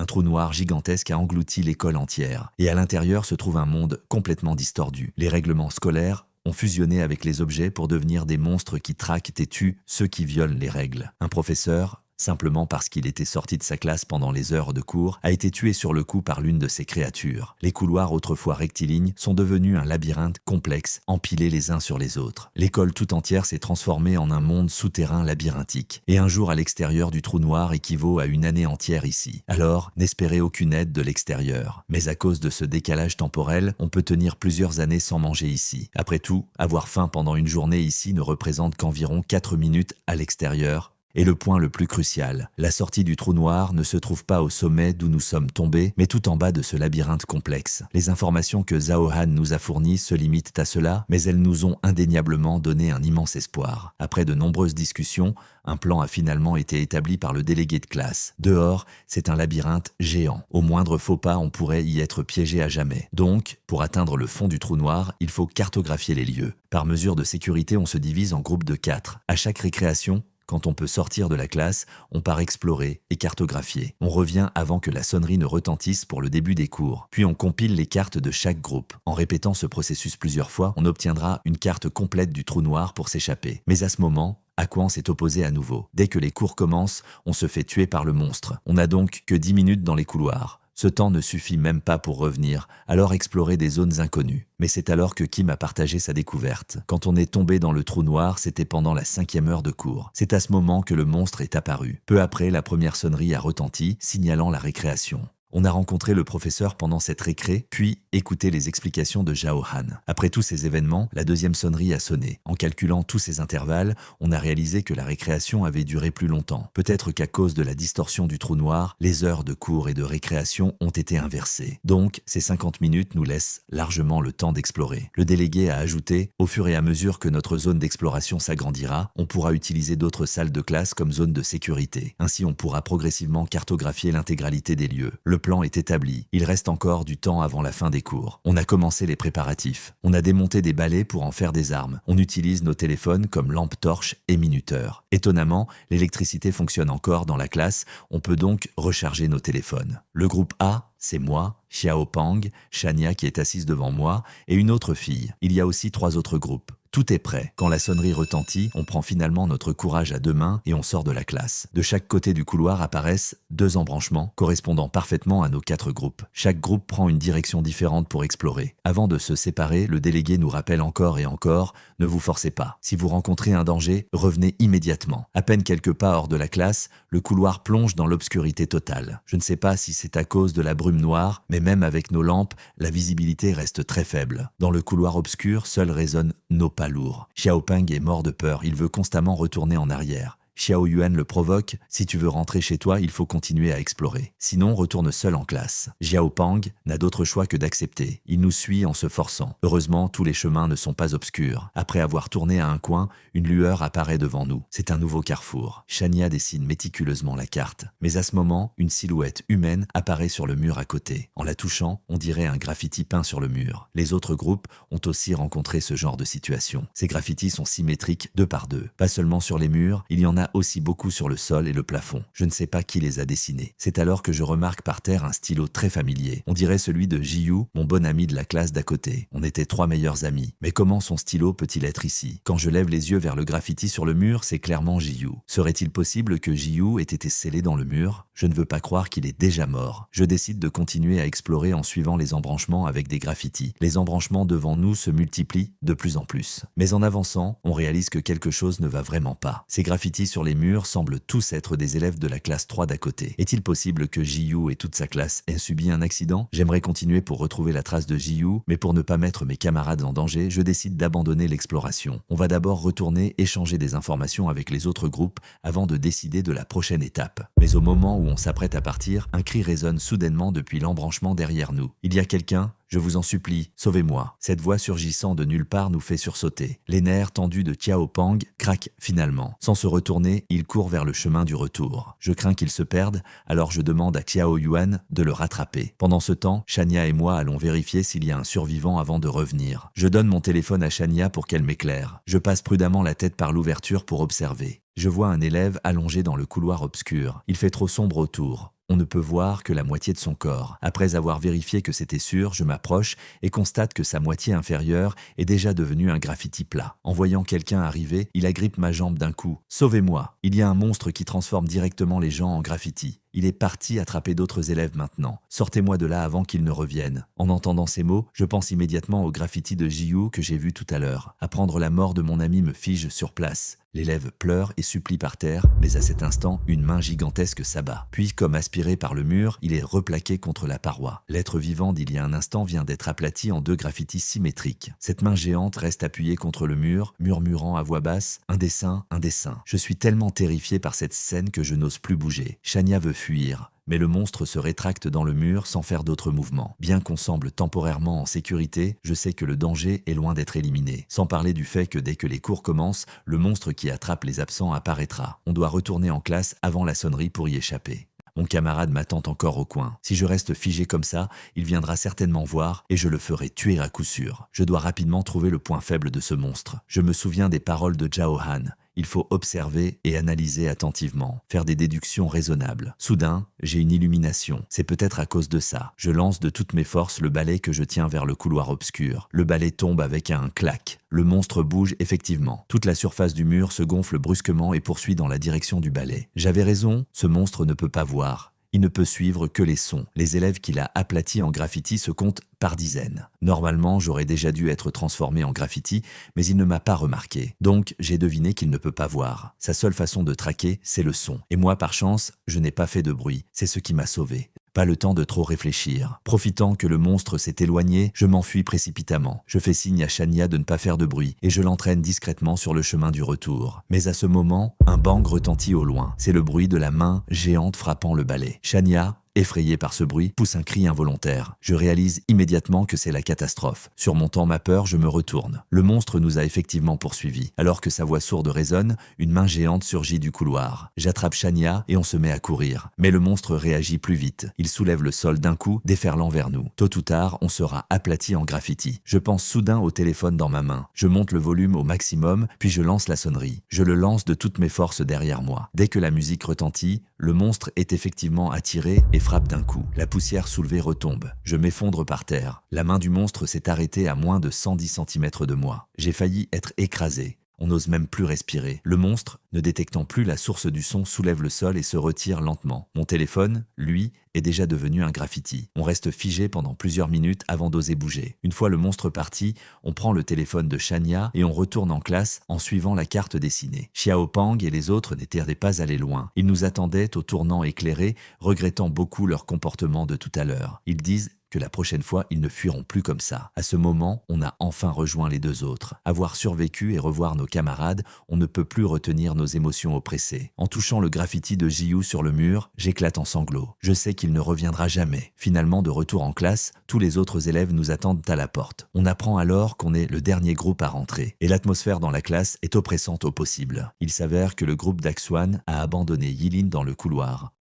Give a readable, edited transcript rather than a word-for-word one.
trou noir gigantesque a englouti l'école entière. Et à l'intérieur se trouve un monde complètement distordu. Les règlements scolaires ont fusionné avec les objets pour devenir des monstres qui traquent et tuent ceux qui violent les règles. Un professeur, simplement parce qu'il était sorti de sa classe pendant les heures de cours, a été tué sur le coup par l'une de ces créatures. Les couloirs autrefois rectilignes sont devenus un labyrinthe complexe, empilés les uns sur les autres. L'école tout entière s'est transformée en un monde souterrain labyrinthique. Et un jour à l'extérieur du trou noir équivaut à une année entière ici. Alors, n'espérez aucune aide de l'extérieur. Mais à cause de ce décalage temporel, on peut tenir plusieurs années sans manger ici. Après tout, avoir faim pendant une journée ici ne représente qu'environ 4 minutes à l'extérieur. Et le point le plus crucial, la sortie du trou noir ne se trouve pas au sommet d'où nous sommes tombés, mais tout en bas de ce labyrinthe complexe. Les informations que Zhao Han nous a fournies se limitent à cela, mais elles nous ont indéniablement donné un immense espoir. Après de nombreuses discussions, un plan a finalement été établi par le délégué de classe. Dehors, c'est un labyrinthe géant. Au moindre faux pas, on pourrait y être piégé à jamais. Donc, pour atteindre le fond du trou noir, il faut cartographier les lieux. Par mesure de sécurité, on se divise en groupes de 4. À chaque récréation, quand on peut sortir de la classe, on part explorer et cartographier. On revient avant que la sonnerie ne retentisse pour le début des cours. Puis on compile les cartes de chaque groupe. En répétant ce processus plusieurs fois, on obtiendra une carte complète du trou noir pour s'échapper. Mais à ce moment, Aquan s'est opposé à nouveau. Dès que les cours commencent, on se fait tuer par le monstre. On n'a donc que 10 minutes dans les couloirs. Ce temps ne suffit même pas pour revenir, alors explorer des zones inconnues. Mais c'est alors que Kim a partagé sa découverte. Quand on est tombé dans le trou noir, c'était pendant la 5e heure de cours. C'est à ce moment que le monstre est apparu. Peu après, la première sonnerie a retenti, signalant la récréation. On a rencontré le professeur pendant cette récré, puis écouté les explications de Zhao Han. Après tous ces événements, la deuxième sonnerie a sonné. En calculant tous ces intervalles, on a réalisé que la récréation avait duré plus longtemps. Peut-être qu'à cause de la distorsion du trou noir, les heures de cours et de récréation ont été inversées. Donc, ces 50 minutes nous laissent largement le temps d'explorer. Le délégué a ajouté, au fur et à mesure que notre zone d'exploration s'agrandira, on pourra utiliser d'autres salles de classe comme zone de sécurité. Ainsi, on pourra progressivement cartographier l'intégralité des lieux. Le plan est établi. Il reste encore du temps avant la fin des cours. On a commencé les préparatifs. On a démonté des balais pour en faire des armes. On utilise nos téléphones comme lampe torche et minuteur. Étonnamment, l'électricité fonctionne encore dans la classe. On peut donc recharger nos téléphones. Le groupe A, c'est moi, Xiao Pang, Shania qui est assise devant moi, et une autre fille. Il y a aussi 3 autres groupes. Tout est prêt. Quand la sonnerie retentit, on prend finalement notre courage à 2 mains et on sort de la classe. De chaque côté du couloir apparaissent 2 embranchements correspondant parfaitement à nos 4 groupes. Chaque groupe prend une direction différente pour explorer. Avant de se séparer, le délégué nous rappelle encore et encore « Ne vous forcez pas. Si vous rencontrez un danger, revenez immédiatement. » À peine quelques pas hors de la classe, le couloir plonge dans l'obscurité totale. Je ne sais pas si c'est à cause de la brume noire, mais même avec nos lampes, la visibilité reste très faible. Dans le couloir obscur, seuls résonnent nos pas lourd. Xiao Peng est mort de peur, il veut constamment retourner en arrière. Xiao Yuan le provoque, si tu veux rentrer chez toi, il faut continuer à explorer. Sinon, retourne seul en classe. Xiao Peng n'a d'autre choix que d'accepter. Il nous suit en se forçant. Heureusement, tous les chemins ne sont pas obscurs. Après avoir tourné à un coin, une lueur apparaît devant nous. C'est un nouveau carrefour. Shania dessine méticuleusement la carte. Mais à ce moment, une silhouette humaine apparaît sur le mur à côté. En la touchant, on dirait un graffiti peint sur le mur. Les autres groupes ont aussi rencontré ce genre de situation. Ces graffitis sont symétriques 2 par 2. Pas seulement sur les murs, il y en a aussi beaucoup sur le sol et le plafond. Je ne sais pas qui les a dessinés. C'est alors que je remarque par terre un stylo très familier. On dirait celui de Jiyu, mon bon ami de la classe d'à côté. On était 3 meilleurs amis. Mais comment son stylo peut-il être ici? Quand je lève les yeux vers le graffiti sur le mur, c'est clairement Jiyu. Serait-il possible que Jiyu ait été scellé dans le mur? Je ne veux pas croire qu'il est déjà mort. Je décide de continuer à explorer en suivant les embranchements avec des graffitis. Les embranchements devant nous se multiplient de plus en plus. Mais en avançant, on réalise que quelque chose ne va vraiment pas. Ces graffitis sur les murs semblent tous être des élèves de la classe 3 d'à côté. Est-il possible que Jiyu et toute sa classe aient subi un accident? J'aimerais continuer pour retrouver la trace de Jiyu, mais pour ne pas mettre mes camarades en danger, je décide d'abandonner l'exploration. On va d'abord retourner échanger des informations avec les autres groupes avant de décider de la prochaine étape. Mais au moment où on s'apprête à partir, un cri résonne soudainement depuis l'embranchement derrière nous. Il y a quelqu'un? Je vous en supplie, sauvez-moi. Cette voix surgissant de nulle part nous fait sursauter. Les nerfs tendus de Xiao Peng craquent finalement. Sans se retourner, il court vers le chemin du retour. Je crains qu'il se perde, alors je demande à Xiao Yuan de le rattraper. Pendant ce temps, Shania et moi allons vérifier s'il y a un survivant avant de revenir. Je donne mon téléphone à Shania pour qu'elle m'éclaire. Je passe prudemment la tête par l'ouverture pour observer. Je vois un élève allongé dans le couloir obscur. Il fait trop sombre autour. On ne peut voir que la moitié de son corps. Après avoir vérifié que c'était sûr, je m'approche et constate que sa moitié inférieure est déjà devenue un graffiti plat. En voyant quelqu'un arriver, il agrippe ma jambe d'un coup. « Sauvez-moi !» Il y a un monstre qui transforme directement les gens en graffiti. Il est parti attraper d'autres élèves maintenant. Sortez-moi de là avant qu'il ne revienne. En entendant ces mots, je pense immédiatement au graffiti de Jiyu que j'ai vu tout à l'heure. Apprendre la mort de mon ami me fige sur place. L'élève pleure et supplie par terre, mais à cet instant, une main gigantesque s'abat. Puis, comme aspiré par le mur, il est replaqué contre la paroi. L'être vivant d'il y a un instant vient d'être aplati en 2 graffitis symétriques. Cette main géante reste appuyée contre le mur, murmurant à voix basse « Un dessin, un dessin ». Je suis tellement terrifié par cette scène que je n'ose plus bouger. Shania veut fuir. Mais le monstre se rétracte dans le mur sans faire d'autres mouvements. Bien qu'on semble temporairement en sécurité, je sais que le danger est loin d'être éliminé. Sans parler du fait que dès que les cours commencent, le monstre qui attrape les absents apparaîtra. On doit retourner en classe avant la sonnerie pour y échapper. Mon camarade m'attend encore au coin. Si je reste figé comme ça, il viendra certainement voir et je le ferai tuer à coup sûr. Je dois rapidement trouver le point faible de ce monstre. Je me souviens des paroles de Zhao Han. Il faut observer et analyser attentivement, faire des déductions raisonnables. Soudain, j'ai une illumination. C'est peut-être à cause de ça. Je lance de toutes mes forces le balai que je tiens vers le couloir obscur. Le balai tombe avec un clac. Le monstre bouge effectivement. Toute la surface du mur se gonfle brusquement et poursuit dans la direction du balai. J'avais raison, ce monstre ne peut pas voir. Il ne peut suivre que les sons. Les élèves qu'il a aplatis en graffiti se comptent par dizaines. Normalement, j'aurais déjà dû être transformé en graffiti, mais il ne m'a pas remarqué. Donc, j'ai deviné qu'il ne peut pas voir. Sa seule façon de traquer, c'est le son. Et moi, par chance, je n'ai pas fait de bruit. C'est ce qui m'a sauvé. Pas le temps de trop réfléchir. Profitant que le monstre s'est éloigné, je m'enfuis précipitamment. Je fais signe à Shania de ne pas faire de bruit et je l'entraîne discrètement sur le chemin du retour. Mais à ce moment, un bang retentit au loin. C'est le bruit de la main géante frappant le balai. Shania, effrayée par ce bruit, pousse un cri involontaire. Je réalise immédiatement que c'est la catastrophe. Surmontant ma peur, je me retourne. Le monstre nous a effectivement poursuivis. Alors que sa voix sourde résonne, une main géante surgit du couloir. J'attrape Shania et on se met à courir. Mais le monstre réagit plus vite. Il soulève le sol d'un coup, déferlant vers nous. Tôt ou tard, on sera aplati en graffiti. Je pense soudain au téléphone dans ma main. Je monte le volume au maximum, puis je lance la sonnerie. Je le lance de toutes mes forces derrière moi. Dès que la musique retentit, le monstre est effectivement attiré et frappe d'un coup. La poussière soulevée retombe. Je m'effondre par terre. La main du monstre s'est arrêtée à moins de 110 cm de moi. J'ai failli être écrasé. On n'ose même plus respirer. Le monstre, ne détectant plus la source du son, soulève le sol et se retire lentement. Mon téléphone, lui, est déjà devenu un graffiti. On reste figé pendant plusieurs minutes avant d'oser bouger. Une fois le monstre parti, on prend le téléphone de Shania et on retourne en classe en suivant la carte dessinée. Xiaopang et les autres n'étaient pas allés loin. Ils nous attendaient au tournant éclairé, regrettant beaucoup leur comportement de tout à l'heure. Ils disent que la prochaine fois, ils ne fuiront plus comme ça. À ce moment, on a enfin rejoint les 2 autres. Avoir survécu et revoir nos camarades, on ne peut plus retenir nos émotions oppressées. En touchant le graffiti de Jiyu sur le mur, j'éclate en sanglots. Je sais qu'il ne reviendra jamais. Finalement, de retour en classe, tous les autres élèves nous attendent à la porte. On apprend alors qu'on est le dernier groupe à rentrer. Et l'atmosphère dans la classe est oppressante au possible. Il s'avère que le groupe d'Axuan a abandonné Yilin dans le couloir.